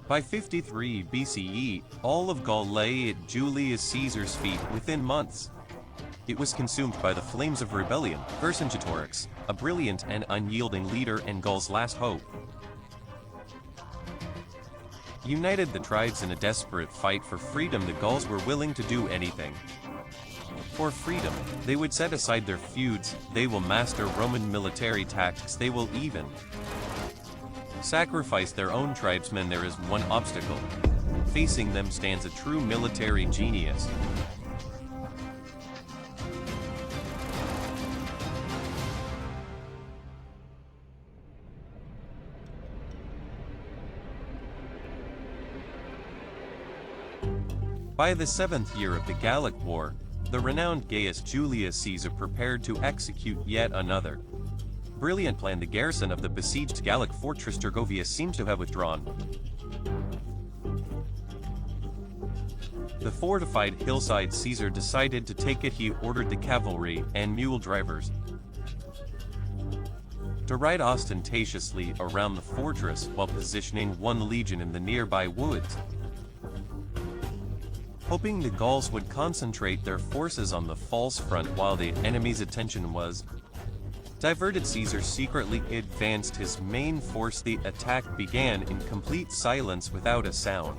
By 53 BCE, all of Gaul lay at Julius Caesar's feet within months. It was consumed by the flames of rebellion. Vercingetorix, a brilliant and unyielding leader and Gaul's last hope, united the tribes in a desperate fight for freedom. The Gauls were willing to do anything. For freedom, they would set aside their feuds, they will master Roman military tactics, they will even sacrifice their own tribesmen. There is one obstacle. Facing them stands a true military genius. By the 7th year of the Gallic War, the renowned Gaius Julius Caesar prepared to execute yet another brilliant plan. The garrison of the besieged Gallic fortress Gergovia seems to have withdrawn. The fortified hillside Caesar decided to take it. He ordered the cavalry and mule drivers to ride ostentatiously around the fortress while positioning one legion in the nearby woods, hoping the Gauls would concentrate their forces on the false front while the enemy's attention was diverted. Caesar secretly advanced his main force. The attack began in complete silence without a sound.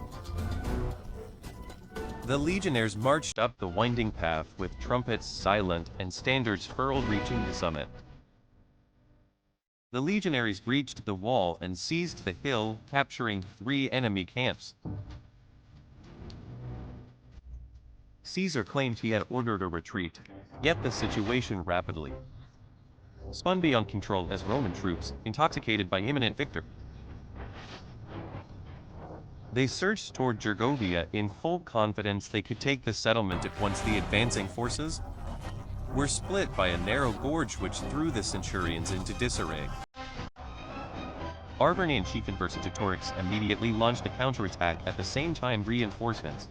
The legionnaires marched up the winding path with trumpets silent and standards furled, reaching the summit. The legionaries reached the wall and seized the hill, capturing 3 enemy camps. Caesar claimed he had ordered a retreat, yet the situation rapidly spun beyond control as Roman troops, intoxicated by imminent victory, they surged toward Gergovia in full confidence they could take the settlement at once. The advancing forces were split by a narrow gorge which threw the centurions into disarray. Arvernian chief Vercingetorix immediately launched a counterattack. At the same time, reinforcements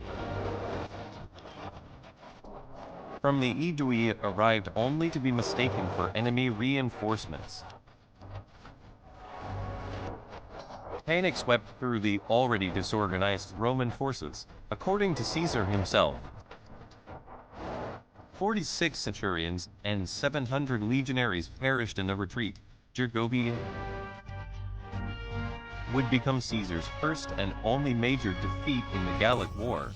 from the Aedui arrived, only to be mistaken for enemy reinforcements. Panic swept through the already disorganized Roman forces. According to Caesar himself, 46 centurions and 700 legionaries perished in the retreat. Gergovia would become Caesar's first and only major defeat in the Gallic War.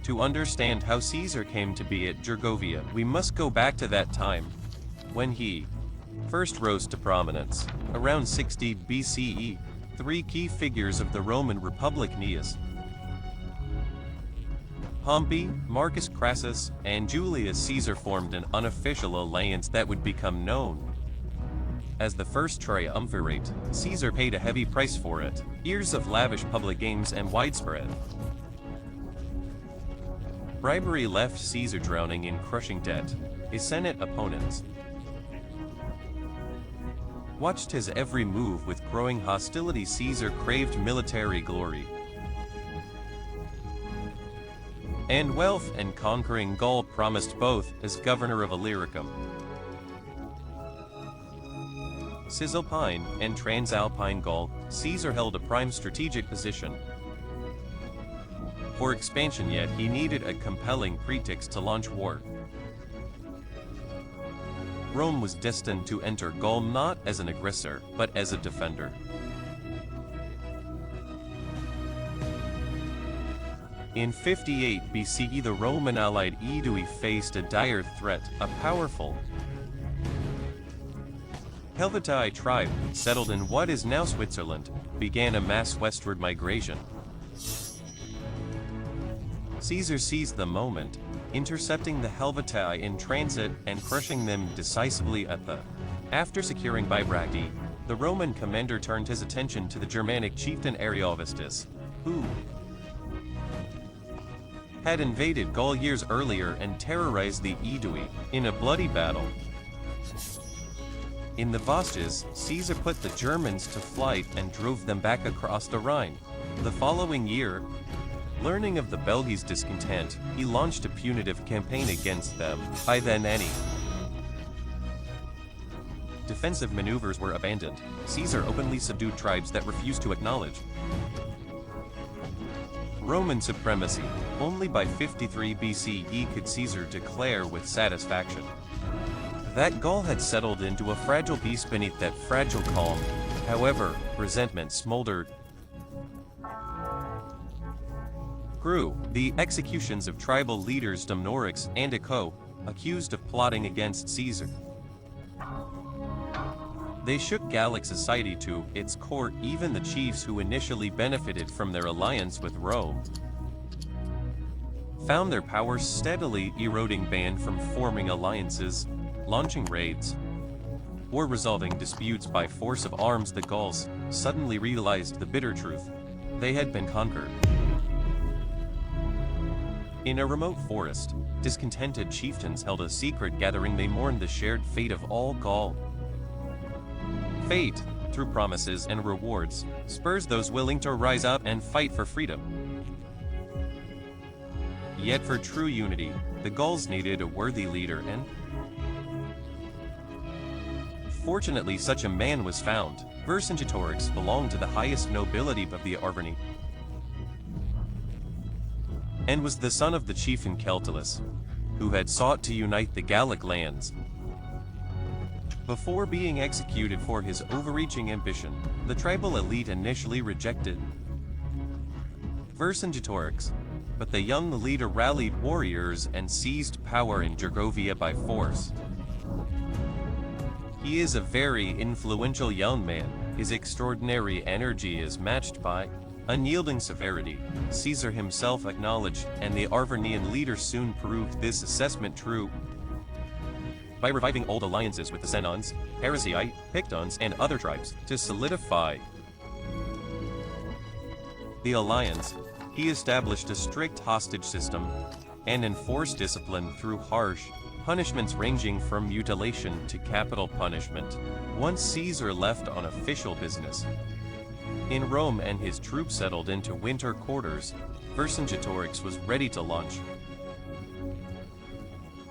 To understand how Caesar came to be at Gergovia, we must go back to that time when he first rose to prominence. Around 60 BCE, 3 key figures of the Roman Republic, Gnaeus, Pompey, Marcus Crassus, and Julius Caesar, formed an unofficial alliance that would become known as the First Triumvirate. Caesar paid a heavy price for it: years of lavish public games and widespread bribery left Caesar drowning in crushing debt. His Senate opponents watched his every move with growing hostility. Caesar craved military glory and wealth, and conquering Gaul promised both. As governor of Illyricum, Cisalpine, and Transalpine Gaul, Caesar held a prime strategic position for expansion, yet he needed a compelling pretext to launch war. Rome was destined to enter Gaul not as an aggressor, but as a defender. In 58 BCE, the Roman allied Aedui faced a dire threat. A powerful Helvetii tribe, settled in what is now Switzerland, began a mass westward migration. Caesar seized the moment, intercepting the Helvetii in transit and crushing them decisively at the. After securing Bibracte, the Roman commander turned his attention to the Germanic chieftain Ariovistus, who had invaded Gaul years earlier and terrorized the Aedui in a bloody battle. In the Vosges, Caesar put the Germans to flight and drove them back across the Rhine. The following year, learning of the Belgae discontent, he launched a punitive campaign against them. By then, any defensive maneuvers were abandoned. Caesar openly subdued tribes that refused to acknowledge Roman supremacy. Only by 53 BCE could Caesar declare with satisfaction that Gaul had settled into a fragile peace beneath that fragile calm. However, resentment smoldered. Grew. The executions of tribal leaders Dumnorix and Echo, accused of plotting against Caesar. They shook Gallic society to its core. Even the chiefs who initially benefited from their alliance with Rome found their power steadily eroding, banned from forming alliances, launching raids, or resolving disputes by force of arms. The Gauls suddenly realized the bitter truth: they had been conquered. In a remote forest, discontented chieftains held a secret gathering. They mourned the shared fate of all Gaul. Fate, through promises and rewards, spurs those willing to rise up and fight for freedom. Yet for true unity, the Gauls needed a worthy leader, and fortunately such a man was found. Vercingetorix belonged to the highest nobility of the Arverni, and was the son of the chieftain Celtulus, who had sought to unite the Gallic lands. Before being executed for his overreaching ambition, the tribal elite initially rejected Vercingetorix, but the young leader rallied warriors and seized power in Gergovia by force. He is a very influential young man. His extraordinary energy is matched by unyielding severity. Caesar himself acknowledged, and the Arvernian leader soon proved this assessment true. By reviving old alliances with the Senons, Alesia, Pictons, and other tribes to solidify the alliance, he established a strict hostage system and enforced discipline through harsh punishments ranging from mutilation to capital punishment. Once Caesar left on official business in Rome and his troops settled into winter quarters, Vercingetorix was ready to launch.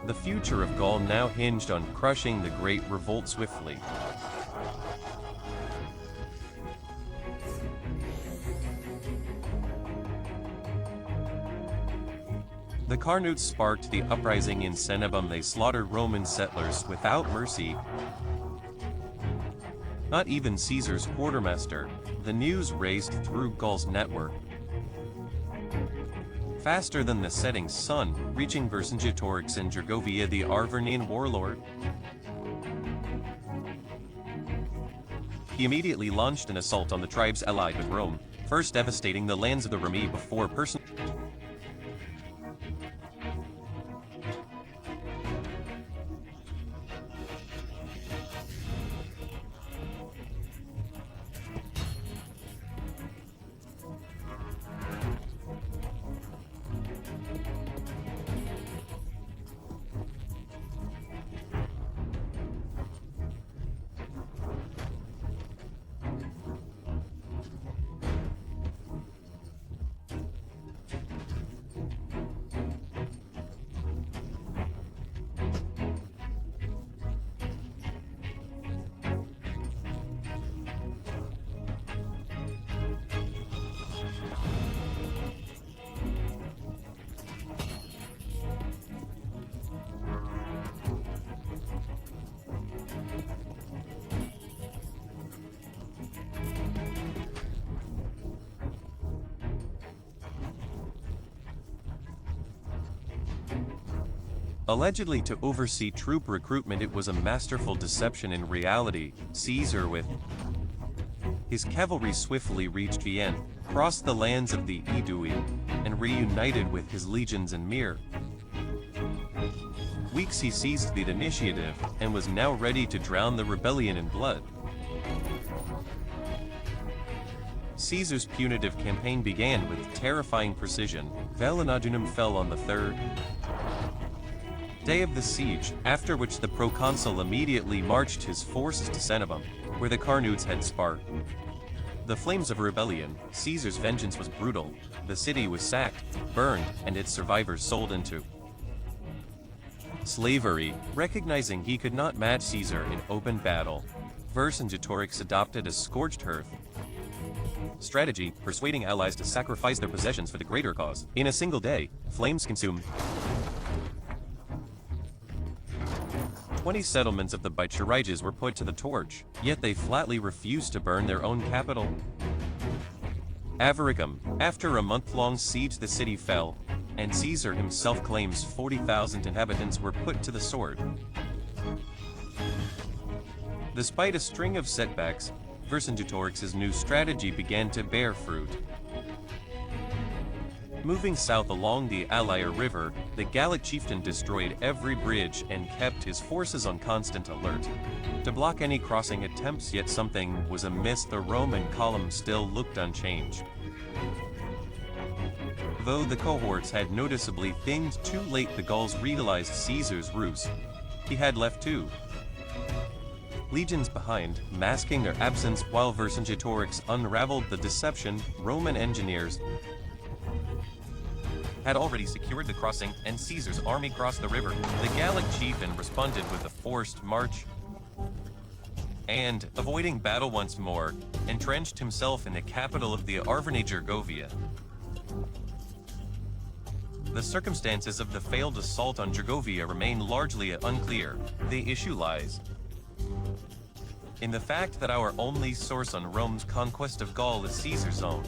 The future of Gaul now hinged on crushing the Great Revolt swiftly. The Carnutes sparked the uprising in Cenabum. They slaughtered Roman settlers without mercy. Not even Caesar's quartermaster. The news raced through Gaul's network faster than the setting sun, reaching Vercingetorix in Gergovia, the Arvernian warlord. He immediately launched an assault on the tribes allied with Rome, first devastating the lands of the Remi before Allegedly to oversee troop recruitment, it was a masterful deception. In reality, Caesar with his cavalry swiftly reached Vienne, crossed the lands of the Aedui, and reunited with his legions in Myr. Weeks he seized the initiative, and was now ready to drown the rebellion in blood. Caesar's punitive campaign began with terrifying precision. Velinodunum fell on the third day of the siege, after which the proconsul immediately marched his forces to Cenabum, where the Carnutes had sparked the flames of rebellion. Caesar's vengeance was brutal. The city was sacked, burned, and its survivors sold into Slavery. Recognizing he could not match Caesar in open battle, Vercingetorix adopted a scorched hearth strategy, persuading allies to sacrifice their possessions for the greater cause. In a single day, flames consumed 20 settlements of the Vercingetorix were put to the torch, yet they flatly refused to burn their own capital. Avaricum. After a month-long siege, the city fell, and Caesar himself claims 40,000 inhabitants were put to the sword. Despite a string of setbacks, Vercingetorix's new strategy began to bear fruit. Moving south along the Alesia River, the Gallic chieftain destroyed every bridge and kept his forces on constant alert to block any crossing attempts, yet something was amiss. The Roman column still looked unchanged. Though the cohorts had noticeably thinned too late, the Gauls realized Caesar's ruse. He had left two legions behind, masking their absence while Vercingetorix unraveled the deception. Roman engineers had already secured the crossing, and Caesar's army crossed the river. The Gallic chieftain responded with a forced march, and, avoiding battle once more, entrenched himself in the capital of the Arverni Gergovia. The circumstances of the failed assault on Gergovia remain largely unclear. The issue lies in the fact that our only source on Rome's conquest of Gaul is Caesar's own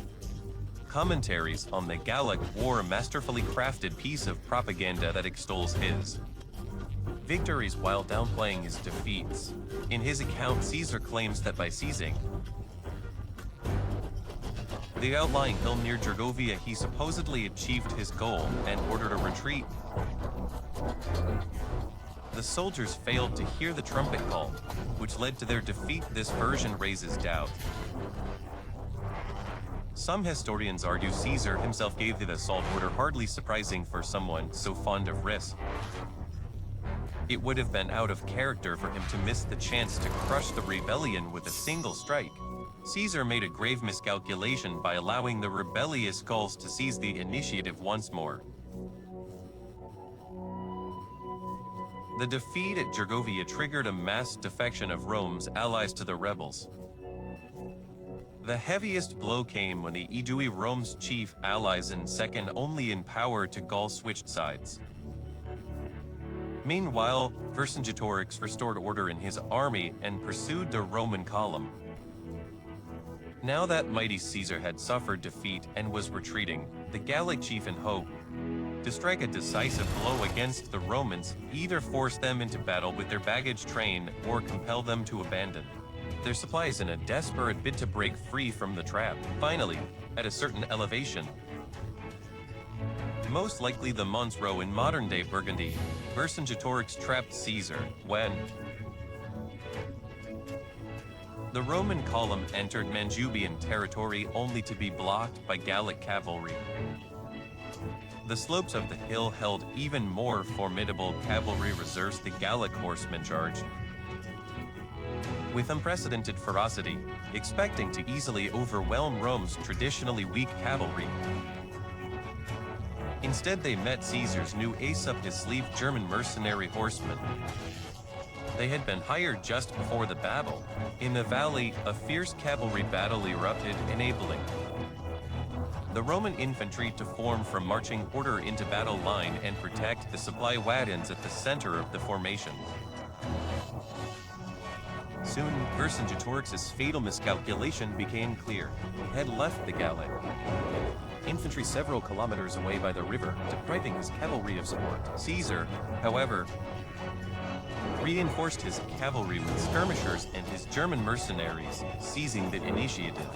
commentaries on the Gallic War, a masterfully crafted piece of propaganda that extols his victories while downplaying his defeats. In his account, Caesar claims that by seizing the outlying hill near Gergovia, he supposedly achieved his goal and ordered a retreat. The soldiers failed to hear the trumpet call, which led to their defeat. This version raises doubt. Some historians argue Caesar himself gave the assault order, hardly surprising for someone so fond of risk. It would have been out of character for him to miss the chance to crush the rebellion with a single strike. Caesar made a grave miscalculation by allowing the rebellious Gauls to seize the initiative once more. The defeat at Gergovia triggered a mass defection of Rome's allies to the rebels. The heaviest blow came when the Aedui, Rome's chief allies and second only in power to Gaul, switched sides. Meanwhile, Vercingetorix restored order in his army and pursued the Roman column. Now that mighty Caesar had suffered defeat and was retreating, the Gallic chieftain hoped to strike a decisive blow against the Romans, either force them into battle with their baggage train or compel them to abandon their supplies in a desperate bid to break free from the trap. Finally, at a certain elevation, most likely the Mons Row in modern-day Burgundy, Vercingetorix trapped Caesar when the Roman column entered Mantubian territory only to be blocked by Gallic cavalry. The slopes of the hill held even more formidable cavalry reserves. The Gallic horsemen charged with unprecedented ferocity, expecting to easily overwhelm Rome's traditionally weak cavalry. Instead, they met Caesar's new ace-up-his-sleeve German mercenary horsemen. They had been hired just before the battle. In the valley, a fierce cavalry battle erupted, enabling the Roman infantry to form from marching order into battle line and protect the supply wagons at the center of the formation. Soon, Vercingetorix's fatal miscalculation became clear. He had left the Gallic infantry several kilometers away by the river, depriving his cavalry of support. Caesar, however, reinforced his cavalry with skirmishers and his German mercenaries, seizing the initiative,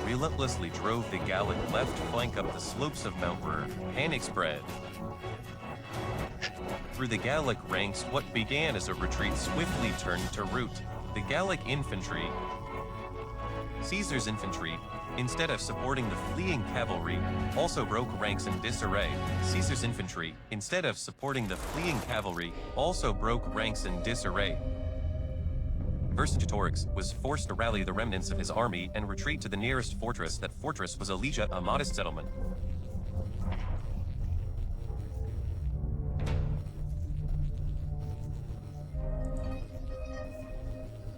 relentlessly drove the Gallic left flank up the slopes of Mount Ruhr. Panic spread through the Gallic ranks. What began as a retreat swiftly turned to rout. The Gallic infantry, Caesar's infantry, instead of supporting the fleeing cavalry, also broke ranks in disarray. Caesar's infantry, instead of supporting the fleeing cavalry, also broke ranks in disarray. Vercingetorix was forced to rally the remnants of his army and retreat to the nearest fortress. That fortress was Alesia, a modest settlement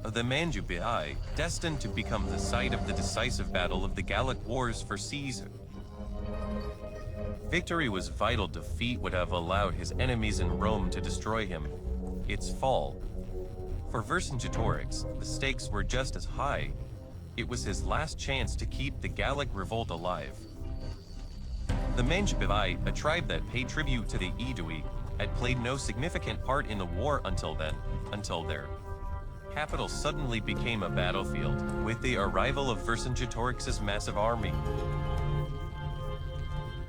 of the Mandubii, destined to become the site of the decisive battle of the Gallic Wars for Caesar. Victory was vital. Defeat would have allowed his enemies in Rome to destroy him. Its fall. For Vercingetorix, the stakes were just as high. It was his last chance to keep the Gallic revolt alive. The Mandubii, a tribe that paid tribute to the Aedui, had played no significant part in the war until their capital suddenly became a battlefield, with the arrival of Vercingetorix's massive army.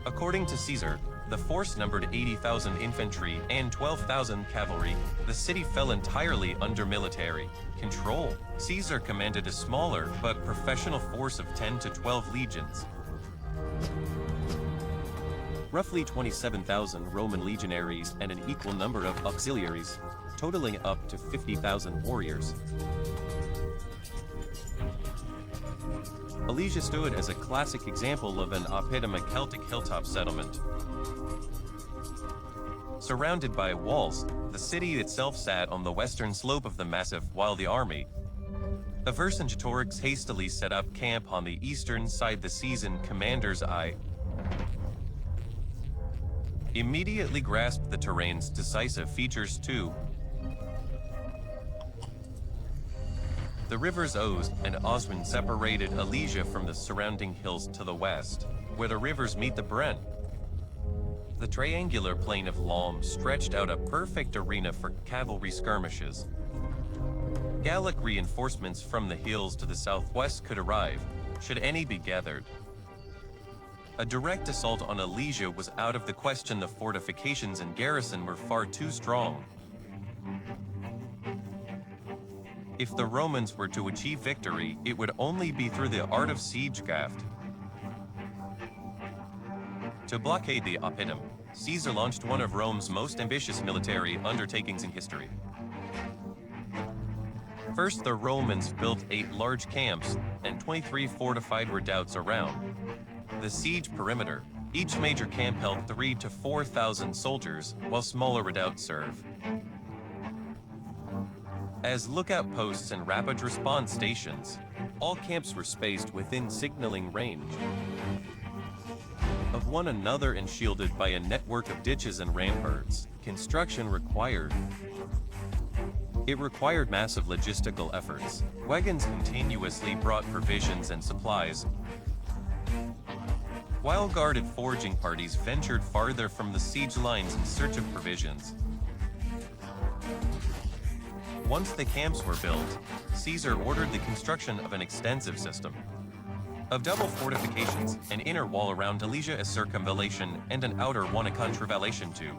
According to Caesar, the force numbered 80,000 infantry and 12,000 cavalry. The city fell entirely under military control. Caesar commanded a smaller but professional force of 10 to 12 legions. Roughly 27,000 Roman legionaries and an equal number of auxiliaries, totaling up to 50,000 warriors. Alesia stood as a classic example of an oppidum, a Celtic hilltop settlement. Surrounded by walls, the city itself sat on the western slope of the massif, while the army of Vercingetorix hastily set up camp on the eastern side. The seasoned commander's eye immediately grasped the terrain's decisive features too. The rivers Ouse and Oswin separated Alesia from the surrounding hills to the west, where the rivers meet the Brent. The triangular plain of Lom stretched out a perfect arena for cavalry skirmishes. Gallic reinforcements from the hills to the southwest could arrive, should any be gathered. A direct assault on Alesia was out of the question. The fortifications and garrison were far too strong. If the Romans were to achieve victory, it would only be through the art of siegecraft. To blockade the oppidum, Caesar launched one of Rome's most ambitious military undertakings in history. First, the Romans built 8 large camps and 23 fortified redoubts around the siege perimeter. Each major camp held 3,000 to 4,000 soldiers, while smaller redoubts served as lookout posts and rapid response stations. All camps were spaced within signaling range of one another and shielded by a network of ditches and ramparts. Construction required massive logistical efforts. Wagons continuously brought provisions and supplies, while guarded foraging parties ventured farther from the siege lines in search of provisions. Once the camps were built, Caesar ordered the construction of an extensive system of double fortifications, an inner wall around Alesia as circumvallation, and an outer one a contravallation to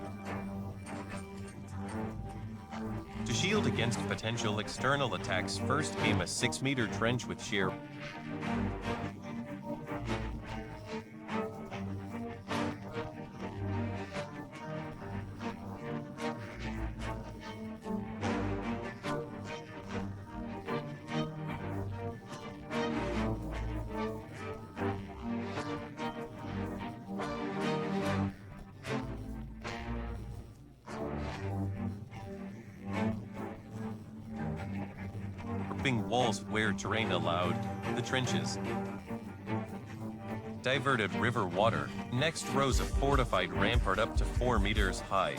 shield against potential external attacks. First came a 6-meter trench with sheer walls where terrain allowed. The trenches diverted river water. Next rose a fortified rampart up to 4 meters high,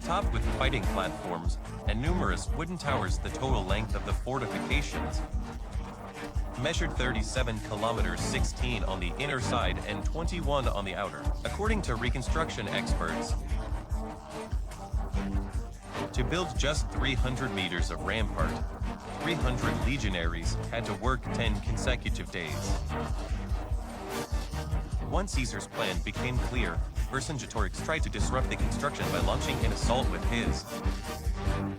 topped with fighting platforms and numerous wooden towers. The total length of the fortifications measured 37 kilometers, 16 on the inner side and 21 on the outer. According to reconstruction experts, to build just 300 meters of rampart, 300 legionaries had to work 10 consecutive days. Once Caesar's plan became clear, Vercingetorix tried to disrupt the construction by launching an assault with his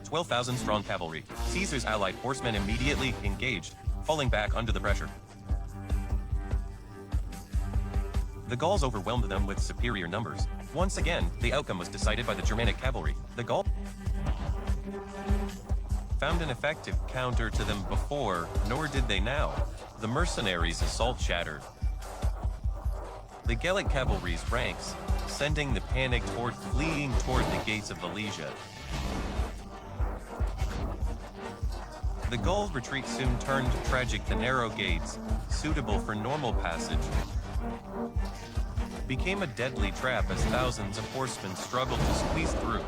12,000-strong cavalry. Caesar's allied horsemen immediately engaged, falling back under the pressure. The Gauls overwhelmed them with superior numbers. Once again, the outcome was decided by the Germanic cavalry. The Gauls found an effective counter to them before, nor did they now. The mercenaries' assault shattered the Gallic cavalry's ranks, sending the panicked horde fleeing toward the gates of Alesia. The Gaul retreat soon turned tragic. The narrow gates, suitable for normal passage, became a deadly trap as thousands of horsemen struggled to squeeze through.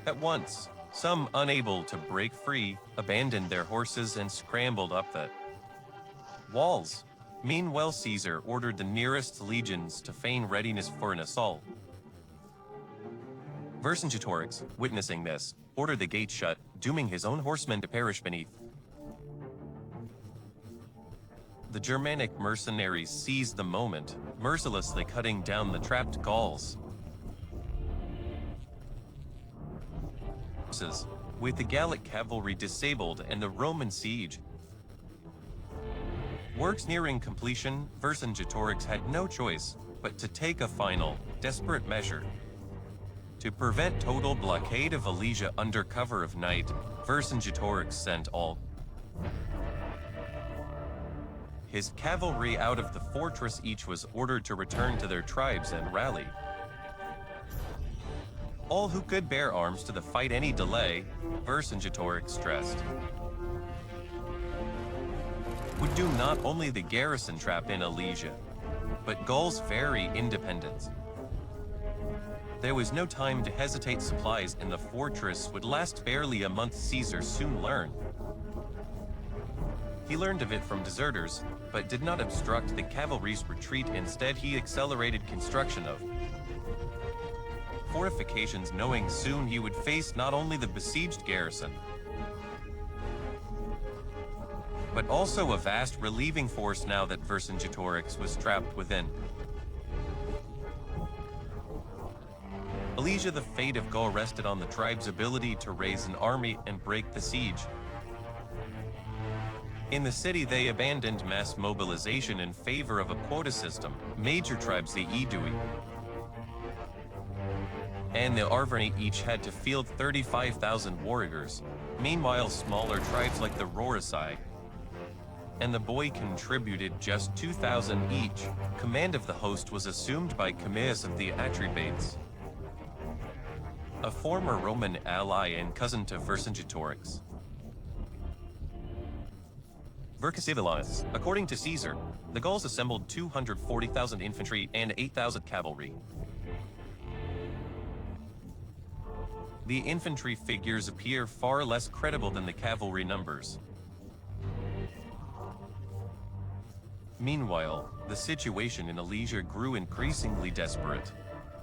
At once, some, unable to break free, abandoned their horses and scrambled up the walls. Meanwhile, Caesar ordered the nearest legions to feign readiness for an assault. Vercingetorix, witnessing this, ordered the gates shut, dooming his own horsemen to perish beneath. The Germanic mercenaries seized the moment, mercilessly cutting down the trapped Gauls. With the Gallic cavalry disabled and the Roman siege works nearing completion, Vercingetorix had no choice but to take a final, desperate measure. To prevent total blockade of Alesia under cover of night, Vercingetorix sent all his cavalry out of the fortress. Each was ordered to return to their tribes and rally. All who could bear arms to the fight. Any delay, Vercingetorix stressed, would do not only the garrison trap in Alesia, but Gaul's very independence. There was no time to hesitate. Supplies in the fortress would last barely a month. Caesar soon learned. He learned of it from deserters, but did not obstruct the cavalry's retreat. Instead, he accelerated construction of fortifications, knowing soon he would face not only the besieged garrison, but also a vast relieving force now that Vercingetorix was trapped within. Alesia, the fate of Gaul rested on the tribe's ability to raise an army and break the siege. In the city, they abandoned mass mobilization in favor of a quota system. Major tribes, the Aedui and the Arverni, each had to field 35,000 warriors. Meanwhile, smaller tribes like the Roricii and the Boii contributed just 2,000 each. Command of the host was assumed by Camillus of the Atrebates, a former Roman ally and cousin to Vercingetorix. Vercingetorix. According to Caesar, the Gauls assembled 240,000 infantry and 8,000 cavalry. The infantry figures appear far less credible than the cavalry numbers. Meanwhile, the situation in Alesia grew increasingly desperate.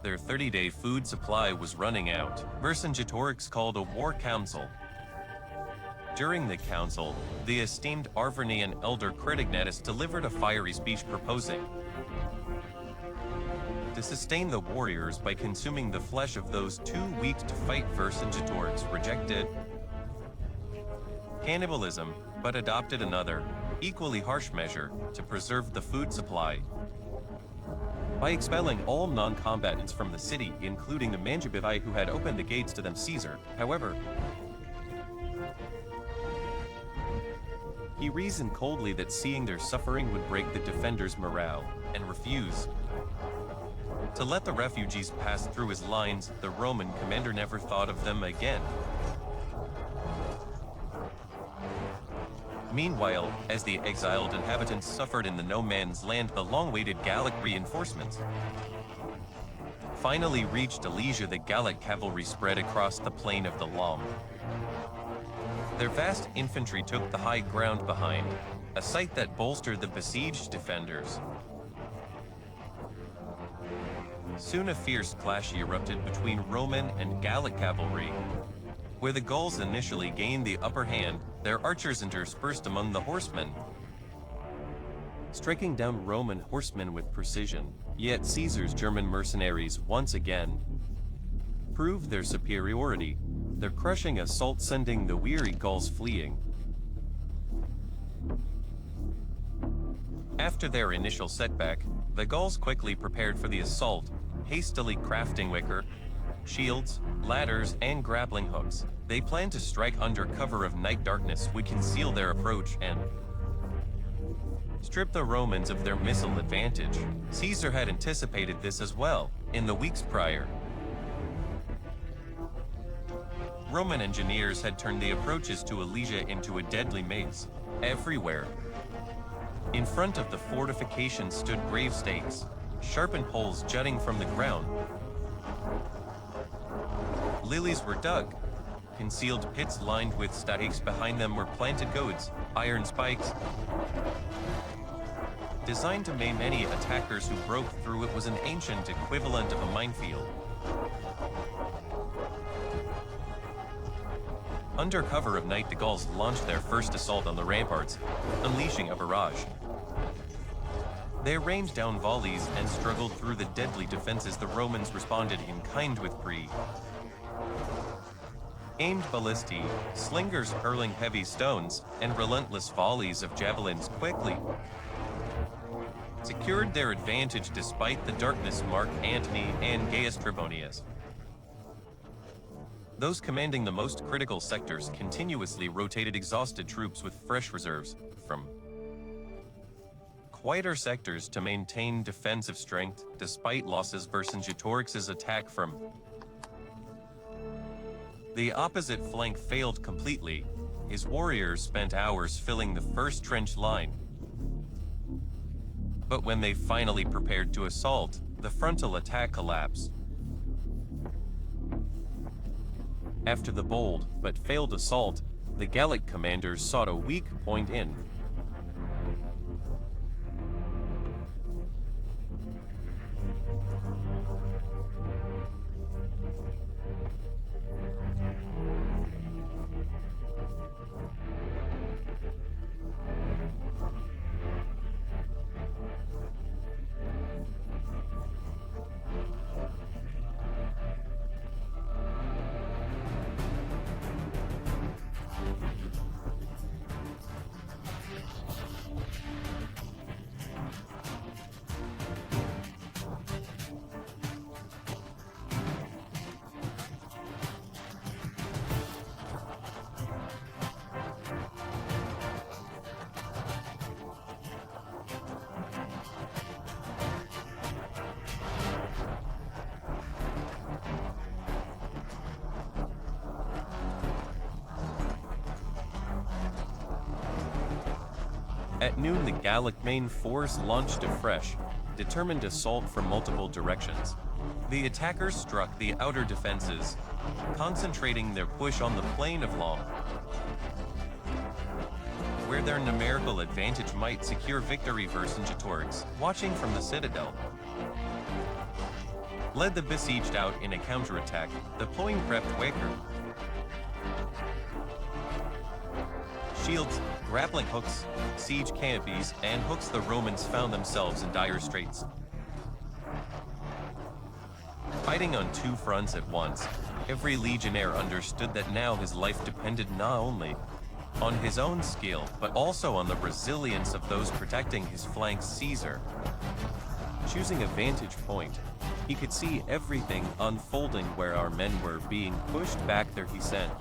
Their 30-day food supply was running out. Vercingetorix called a war council. During the council, the esteemed Arvernian elder Critignatus delivered a fiery speech proposing to sustain the warriors by consuming the flesh of those too weak to fight. Vercingetorix rejected cannibalism, but adopted another, equally harsh measure to preserve the food supply. By expelling all non-combatants from the city, including the Mandubii who had opened the gates to them. Caesar, however, he reasoned coldly that seeing their suffering would break the defenders' morale, and refused to let the refugees pass through his lines. The Roman commander never thought of them again. Meanwhile, as the exiled inhabitants suffered in the no-man's land, the long-awaited Gallic reinforcements finally reached Alesia. The Gallic cavalry spread across the plain of the Lom. Their vast infantry took the high ground behind, a sight that bolstered the besieged defenders. Soon a fierce clash erupted between Roman and Gallic cavalry. Where the Gauls initially gained the upper hand, their archers interspersed among the horsemen, striking down Roman horsemen with precision. Yet Caesar's German mercenaries once again proved their superiority, their crushing assault sending the weary Gauls fleeing. After their initial setback, the Gauls quickly prepared for the assault, hastily crafting wicker, shields, ladders, and grappling hooks. They planned to strike under cover of night. Darkness would conceal their approach and strip the Romans of their missile advantage. Caesar had anticipated this as well, in the weeks prior. Roman engineers had turned the approaches to Alesia into a deadly maze. Everywhere. In front of the fortification stood grave stakes, sharpened poles jutting from the ground. Lilies were dug. Concealed pits lined with stakes behind them were planted goads, iron spikes. Designed to maim any attackers who broke through, it was an ancient equivalent of a minefield. Under cover of night, the Gauls launched their first assault on the ramparts, unleashing a barrage. They rained down volleys and struggled through the deadly defenses. The Romans responded in kind with brie. Aimed ballistae, slingers hurling heavy stones, and relentless volleys of javelins quickly secured their advantage despite the darkness. Mark Antony and Gaius Trebonius, those commanding the most critical sectors, continuously rotated exhausted troops with fresh reserves from quieter sectors to maintain defensive strength. Despite losses, Vercingetorix's attack from the opposite flank failed completely. His warriors spent hours filling the first trench line. But when they finally prepared to assault, the frontal attack collapsed. After the bold but failed assault, the Gallic commanders sought a weak point in. At noon, the Gallic main force launched a fresh, determined assault from multiple directions. The attackers struck the outer defenses, concentrating their push on the plain of Long, where their numerical advantage might secure victory. Vercingetorix, watching from the citadel, led the besieged out in a counterattack, deploying prepped Waker shields, grappling hooks, siege canopies, and hooks. The Romans found themselves in dire straits. Fighting on two fronts at once, every legionnaire understood that now his life depended not only on his own skill, but also on the resilience of those protecting his flanks. Caesar, choosing a vantage point, he could see everything unfolding. Where our men were being pushed back, there he sent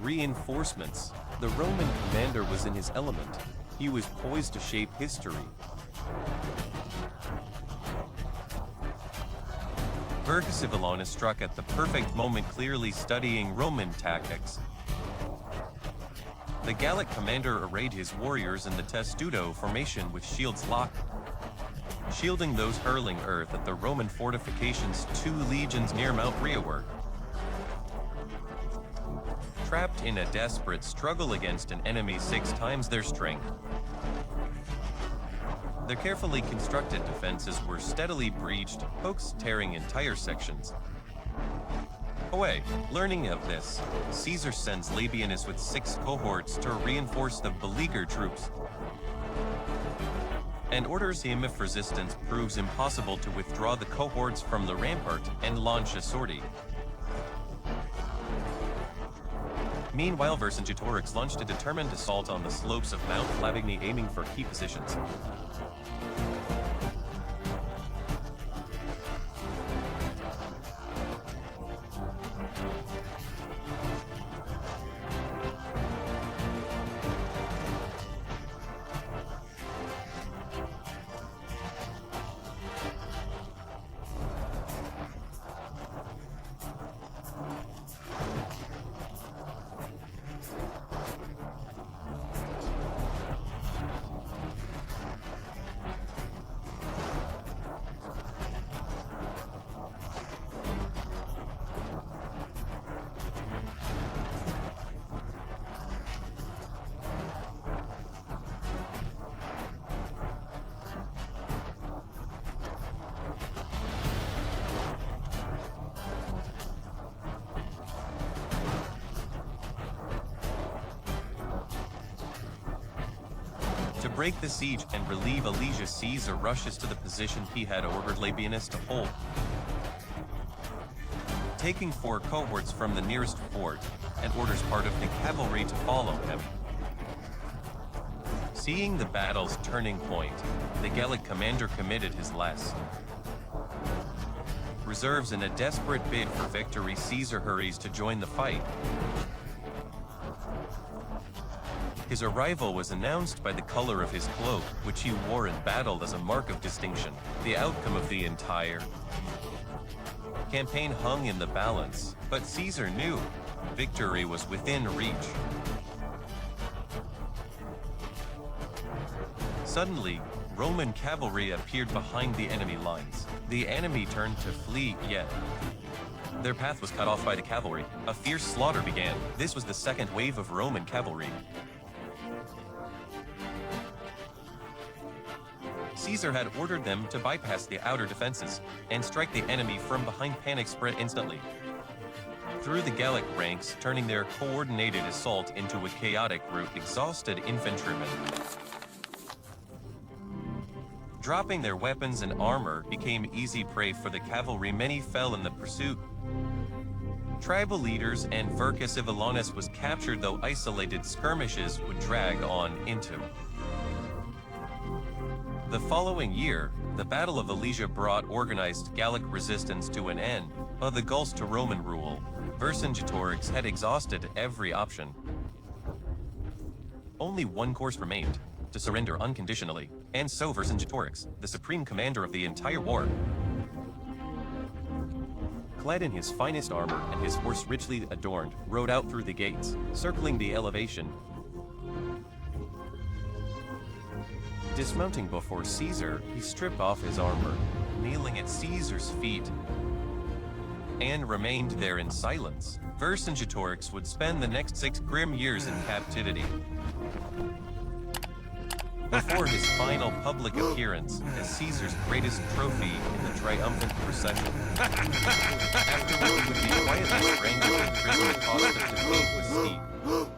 reinforcements. The Roman commander was in his element. He was poised to shape history. Vercingetorix struck at the perfect moment, clearly studying Roman tactics. The Gallic commander arrayed his warriors in the testudo formation with shields locked, shielding those hurling earth at the Roman fortifications. 2 legions near Mount Rhea were trapped in a desperate struggle against an enemy 6 times their strength. Their carefully constructed defenses were steadily breached, hooks tearing entire sections away. Learning of this, Caesar sends Labienus with 6 cohorts to reinforce the beleaguered troops, and orders him, if resistance proves impossible, to withdraw the cohorts from the rampart and launch a sortie. Meanwhile, Vercingetorix launched a determined assault on the slopes of Mount Flavigny, aiming for key positions. break the siege and relieve Alesia, Caesar rushes to the position he had ordered Labienus to hold, taking 4 cohorts from the nearest fort, and orders part of the cavalry to follow him. Seeing the battle's turning point, the Gallic commander committed his last reserves in a desperate bid for victory. Caesar hurries to join the fight. His arrival was announced by the color of his cloak, which he wore in battle as a mark of distinction. The outcome of the entire campaign hung in the balance, but Caesar knew victory was within reach. Suddenly, Roman cavalry appeared behind the enemy lines. The enemy turned to flee, yet their path was cut off by the cavalry. A fierce slaughter began. This was the second wave of Roman cavalry. Caesar had ordered them to bypass the outer defenses and strike the enemy from behind. Panic spread instantly through the Gallic ranks, turning their coordinated assault into a chaotic rout. Exhausted infantrymen, dropping their weapons and armor, became easy prey for the cavalry. Many fell in the pursuit. Tribal leaders and Vercingetorix was captured, though isolated skirmishes would drag on into the following year. The Battle of Alesia brought organized Gallic resistance to an end, but the Gauls to Roman rule. Vercingetorix had exhausted every option. Only one course remained: to surrender unconditionally. And so Vercingetorix, the supreme commander of the entire war, clad in his finest armor and his horse richly adorned, rode out through the gates, circling the elevation. Dismounting before Caesar, he stripped off his armor, kneeling at Caesar's feet, and remained there in silence. Vercingetorix would spend the next 6 grim years in captivity before his final public appearance as Caesar's greatest trophy in the triumphant procession. Afterward, he would be quietly strangled in prison. The cost of defeat was steep.